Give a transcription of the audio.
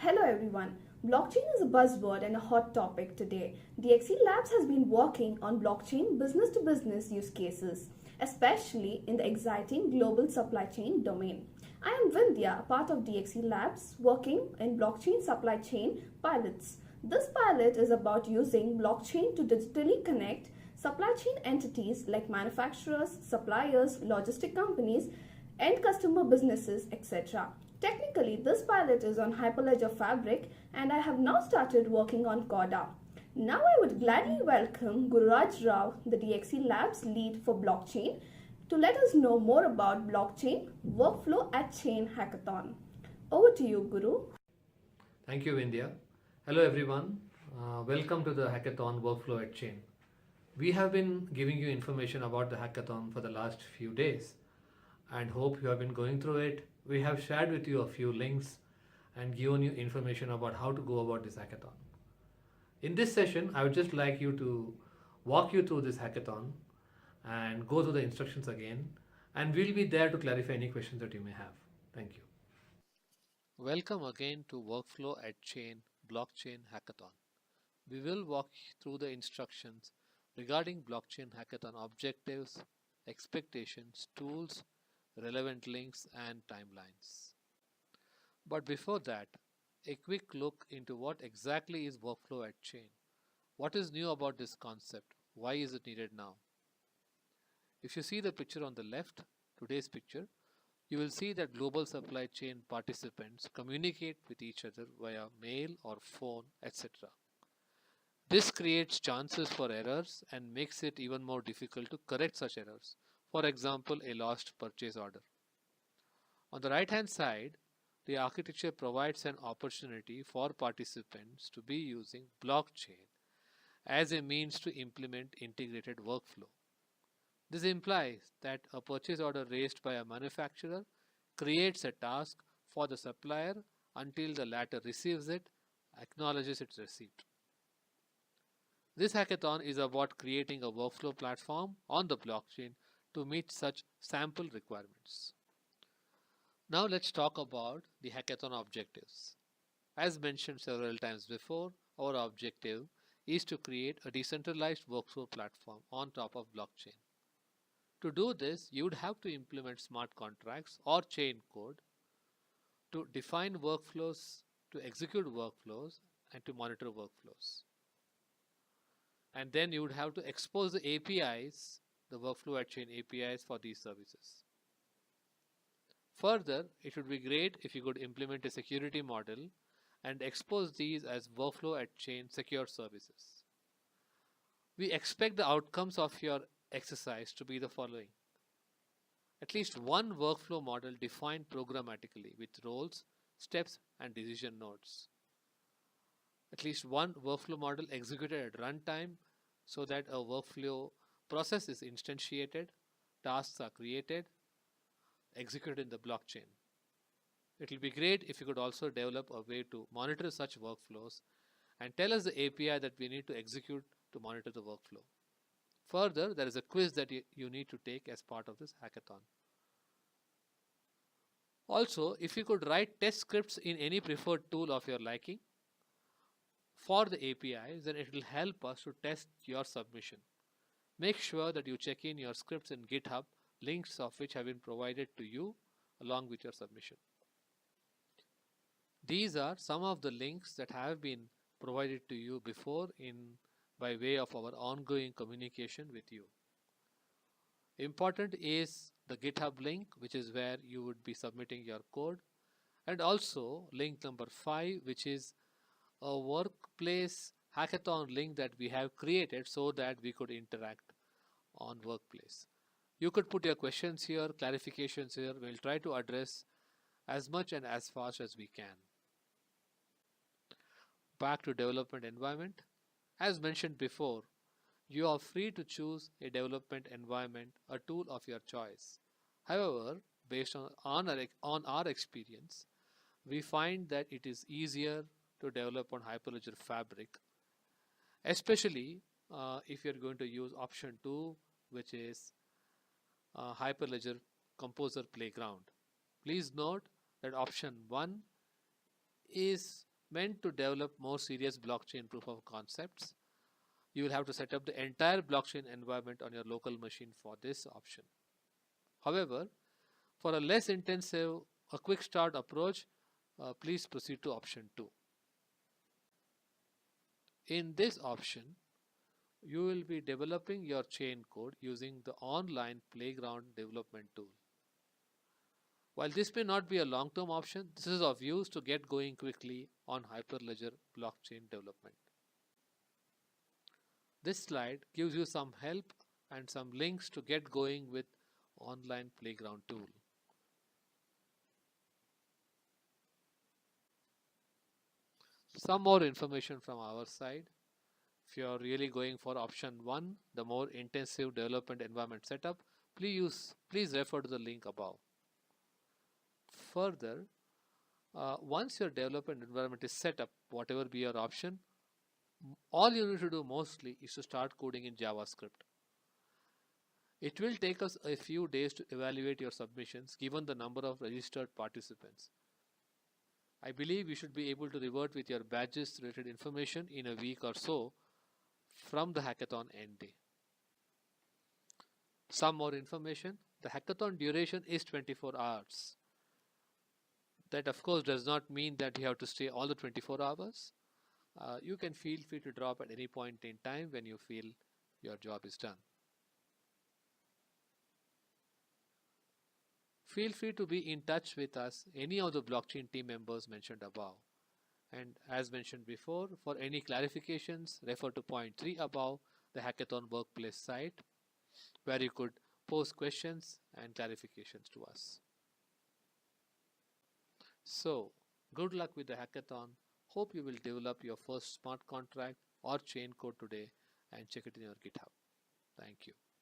Hello everyone. Blockchain is a buzzword and a hot topic today. DXE Labs has been working on blockchain business to business use cases, especially in the exciting global supply chain domain. I am Vindhya, a part of DXE Labs, working in blockchain supply chain pilots. This pilot is about using blockchain to digitally connect supply chain entities like manufacturers, suppliers, logistic companies, end customer businesses, etc. Technically, this pilot is on Hyperledger Fabric and I have now started working on Corda. Now I would gladly welcome Gururaj Rao, the DXE Labs lead for blockchain, to let us know more about blockchain workflow at Chain Hackathon. Over to you, Guru. Thank you, India. Hello, everyone. Welcome to the Hackathon Workflow at Chain. We have been giving you information about the hackathon for the last few days and hope you have been going through it. We have shared with you a few links and given you information about how to go about this hackathon. In this session, I would just like you to walk you through this hackathon and go through the instructions again, and we'll be there to clarify any questions that you may have. Thank you. Welcome again to Workflow at Chain Blockchain Hackathon. We will walk through the instructions regarding blockchain hackathon objectives, expectations, tools, relevant links, and timelines. But before that, a quick look into what exactly is Workflow at Chain. What is new about this concept? Why is it needed now? If you see the picture on the left, today's picture, you will see that global supply chain participants communicate with each other via mail or phone, etc. This creates chances for errors and makes it even more difficult to correct such errors. For example, a lost purchase order. On the right hand side, the architecture provides an opportunity for participants to be using blockchain as a means to implement integrated workflow. This implies that a purchase order raised by a manufacturer creates a task for the supplier until the latter receives it, acknowledges its receipt. This hackathon is about creating a workflow platform on the blockchain to meet such sample requirements. Now let's talk about the hackathon objectives. As mentioned several times before, our objective is to create a decentralized workflow platform on top of blockchain. To do this, you would have to implement smart contracts or chain code to define workflows, to execute workflows, and to monitor workflows. And then you would have to expose the APIs, the workflow at chain APIs for these services. Further, it would be great if you could implement a security model and expose these as workflow at chain secure services. We expect the outcomes of your exercise to be the following. At least one workflow model defined programmatically with roles, steps, and decision nodes. At least one workflow model executed at runtime so that a workflow process is instantiated, tasks are created, executed in the blockchain. It will be great if you could also develop a way to monitor such workflows and tell us the API that we need to execute to monitor the workflow. Further, there is a quiz that you need to take as part of this hackathon. Also, if you could write test scripts in any preferred tool of your liking for the APIs, then it will help us to test your submission. Make sure that you check in your scripts in GitHub, links of which have been provided to you along with your submission. These are some of the links that have been provided to you before by way of our ongoing communication with you. Important is the GitHub link, which is where you would be submitting your code, and also link number 5, which is a workplace hackathon link that we have created so that we could interact on workplace. You could put your questions here, clarifications here. We'll try to address as much and as fast as we can. Back to development environment. As mentioned before, you are free to choose a development environment, a tool of your choice. However, based on our experience, we find that it is easier to develop on Hyperledger Fabric, especially if you're going to use option 2, which is Hyperledger Composer Playground. Please note that option 1 is meant to develop more serious blockchain proof of concepts. You will have to set up the entire blockchain environment on your local machine for this option. However, for a less intensive, a quick start approach, please proceed to option 2. In this option, you will be developing your chain code using the online playground development tool. While this may not be a long-term option, this is of use to get going quickly on Hyperledger blockchain development. This slide gives you some help and some links to get going with online playground tool. Some more information from our side. If you are really going for option 1, the more intensive development environment setup, please refer to the link above. Further, once your development environment is set up, whatever be your option, all you need to do mostly is to start coding in JavaScript. It will take us a few days to evaluate your submissions given the number of registered participants. I believe you should be able to revert with your badges related information in a week or so from the hackathon end day. Some more information. The hackathon duration is 24 hours. That of course does not mean that you have to stay all the 24 hours. You can feel free to drop at any point in time when you feel your job is done. Feel free to be in touch with us, any of the blockchain team members mentioned above. And as mentioned before, for any clarifications, refer to point 3 above, the Hackathon Workplace site, where you could post questions and clarifications to us. So, good luck with the hackathon. Hope you will develop your first smart contract or chain code today and check it in your GitHub. Thank you.